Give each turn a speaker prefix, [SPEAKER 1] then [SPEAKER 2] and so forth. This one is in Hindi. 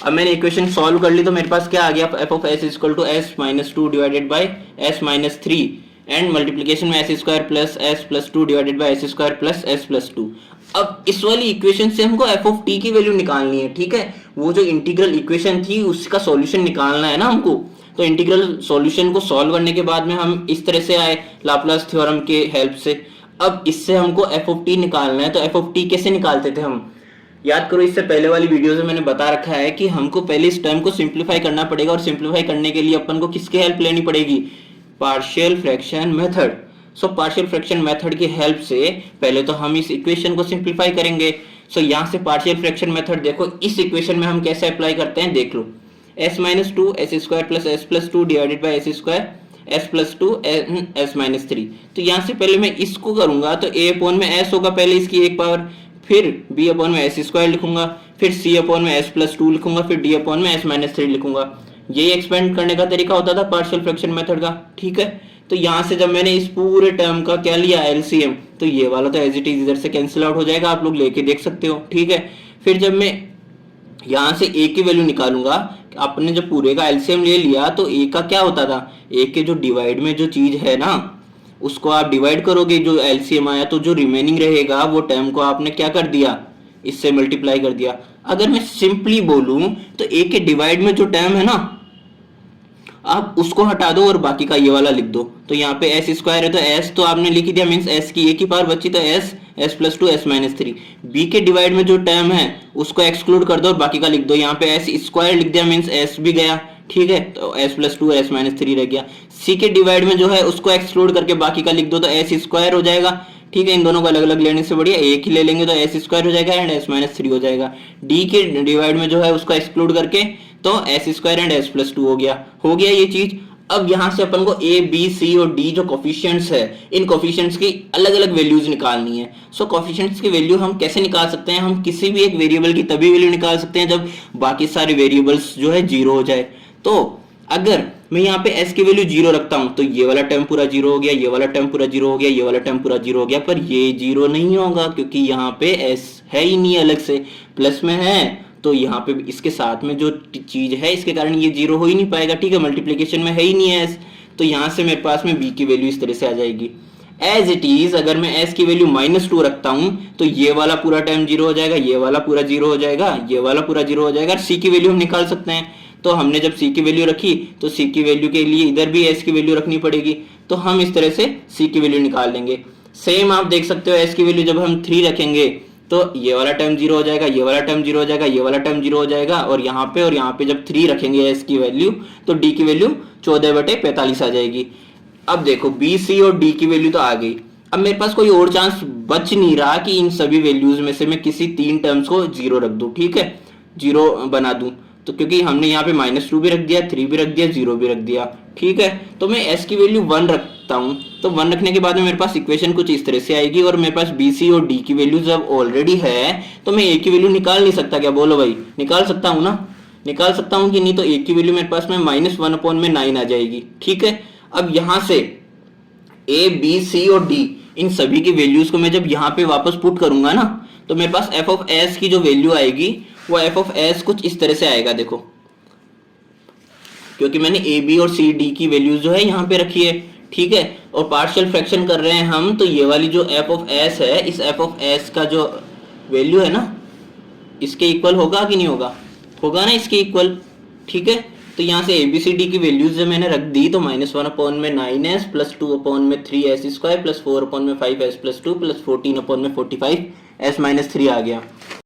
[SPEAKER 1] अब मैंने इक्वेशन सॉल्व कर ली तो मेरे पास क्या आ गया, F of S equal to S minus two divided by S minus three and multiplication में S square plus two divided by S square plus S plus two. अब इस वाली इक्वेशन से हमको एफ ऑफ टी की वैल्यू निकालनी है, ठीक है। वो जो इंटीग्रल इक्वेशन थी उसका सॉल्यूशन निकालना है ना हमको। तो इंटीग्रल सॉल्यूशन को सॉल्व करने के बाद में हम इस तरह से आए लाप्लास थ्योरम के हेल्प से। अब इससे हमको एफ ऑफ टी निकालना है। तो एफ ऑफ टी कैसे निकालते थे हम, याद करो, इससे पहले वाली वीडियो में मैंने बता रखा है कि हमको पहले इस टर्म को सिंप्लीफाई करना पड़ेगा, और सिंप्लीफाई करने के लिए अपन को किसकी हेल्प लेनी पड़ेगी, partial fraction method. So partial fraction method की हेल्प से पहले तो हम इस इक्वेशन को सिंप्लीफाई करेंगे। सो यहाँ से पार्शियल फ्रैक्शन मेथड देखो, इस इक्वेशन में हम कैसे अप्लाई करते हैं देख लो। S minus two S square plus two divided by S square S plus two S minus three. तो यहाँ से पहले मैं इसको करूंगा तो ए अपॉन में एस होगा पहले इसकी एक पावर, फिर बी अपॉन में एस स्क्वायर लिखूंगा, फिर सी अपॉन में एस प्लस टू लिखूंगा, फिर डी अपॉन में एस माइनस थ्री लिखूंगा। यही एक्सपेंड करने का तरीका होता था पार्शियल फ्रैक्शन मेथड का, ठीक है। तो यहाँ से जब मैंने इस पूरे टर्म का क्या लिया एलसीएम, तो ये वाला तो एज इट इज इधर से कैंसिल आउट हो जाएगा, आप लोग लेके देख सकते हो, ठीक है। फिर जब मैं यहाँ से ए की वैल्यू निकालूंगा, आपने जब पूरे का एलसीएम ले लिया तो ए का क्या होता था, ए के जो डिवाइड में जो चीज है ना उसको आप डिवाइड करोगे, जो एलसीएम आया तो जो रिमेनिंग रहेगा वो टर्म को आपने क्या कर दिया, इससे मल्टीप्लाई कर दिया। अगर मैं सिंपली बोलूं तो ए के डिवाइड में जो टर्म है ना आप उसको हटा दो और बाकी का ये वाला लिख दो। तो यहाँ पे एस स्क्वायर है तो एस तो आपने लिख दिया, मीन्स एस की ए की पावर बची तो S S plus two S minus three. B के डिवाइड में जो टर्म है उसको एक्सक्लूड कर दो और बाकी का लिख दो। यहाँ पे एस स्क्वायर लिख दिया, मीन्स एस भी गया, ठीक है, तो S plus two S minus three रह गया। सी के डिवाइड में जो है उसको एक्सक्लूड करके बाकी का लिख दो तो एस स्क्वायर हो जाएगा, ठीक है। इन दोनों को अलग अलग लेने से बढ़िया एक ही ले लेंगे तो एस स्क्वायर हो जाएगा एंड एस माइनस थ्री हो जाएगा। डी के डिवाइड में जो है उसको एक्सक्लूड करके तो S square and S plus to हो गया ये चीज। अब यहां से अपन को ए बी सी और डी जो कोफिशिएंट्स है, इन कोफिशिएंट्स की अलग अलग वैल्यूज निकालनी है। सो कोफिशिएंट्स की वैल्यू हम कैसे निकाल सकते हैं, हम किसी भी एक वेरिएबल की तभी वैल्यू निकाल सकते हैं जब बाकी सारे वेरिएबल्स जो है जीरो हो जाए। तो अगर मैं यहाँ पे s की वैल्यू जीरो रखता हूं तो ये वाला टर्म पूरा जीरो हो गया, ये वाला टर्म पूरा जीरो हो गया, ये वाला टर्म पूरा जीरो हो गया, पर ये जीरो नहीं होगा क्योंकि यहाँ पे s है ही नहीं, अलग से प्लस में है तो यहाँ पे इसके साथ में जो चीज है इसके कारण ये जीरो हो ही नहीं पाएगा, ठीक है। मल्टीप्लीकेशन में है ही नहीं है s, तो यहाँ से मेरे पास में b की वैल्यू इस तरह से आ जाएगी। एज इट इज अगर मैं s की वैल्यू -2 रखता हूं तो ये वाला पूरा टर्म जीरो हो जाएगा, ये वाला पूरा जीरो हो जाएगा, ये वाला पूरा जीरो हो जाएगा। c की वैल्यू हम निकाल सकते हैं, तो हमने जब c की वैल्यू रखी तो c की वैल्यू के लिए इधर भी s की वैल्यू रखनी पड़ेगी, तो हम इस तरह से c की वैल्यू निकाल लेंगे। सेम आप देख सकते हो s की वैल्यू जब हम 3 रखेंगे तो ये वाला टर्म जीरो हो जाएगा, ये वाला टर्म जीरो हो जाएगा, ये वाला टर्म जीरो हो जाएगा, और यहाँ पे जब 3 रखेंगे s की वैल्यू तो d की वैल्यू 14/45 आ जाएगी। अब देखो b c और d की वैल्यू तो आ गई। अब मेरे पास कोई और चांस बच नहीं रहा कि इन सभी वैल्यूज में से मैं किसी 3 टर्म्स को जीरो रख दूं, ठीक है, जीरो बना दूं। तो क्योंकि हमने यहाँ पे -2 भी रख दिया, 3 भी रख दिया, 0 भी रख दिया, ठीक है। तो मैं s की वैल्यू 1 रखता हूँ, तो 1 रखने के बाद में मेरे पास इक्वेशन कुछ इस तरह से आएगी, और मेरे पास b c और d की वैल्यू जब ऑलरेडी है तो मैं a की वैल्यू निकाल नहीं सकता क्या, बोलो भाई, निकाल सकता हूँ ना, निकाल सकता हूँ कि नहीं। तो a की वैल्यू मेरे पास में -1/9 आ जाएगी, ठीक है। अब यहाँ से a b c और d इन सभी की वैल्यूज को मैं जब यहाँ पे वापस पुट करूंगा ना तो मेरे पास f ऑफ s की जो वैल्यू आएगी वो f ऑफ s कुछ इस तरह से आएगा, देखो, क्योंकि मैंने a b और c d की वैल्यूज जो है यहाँ पे रखी है, ठीक है। और पार्शियल फ्रैक्शन कर रहे हैं हम, तो ये वाली जो f ऑफ s है, इस f ऑफ s का जो वैल्यू है ना इसके इक्वल होगा कि नहीं होगा, होगा ना इसके इक्वल, ठीक है। तो यहाँ से ABCD की वैल्यूज जब मैंने रख दी तो -1/9s plus 2/3s square plus 4/5s plus 2 plus 14/45s minus 3 आ गया।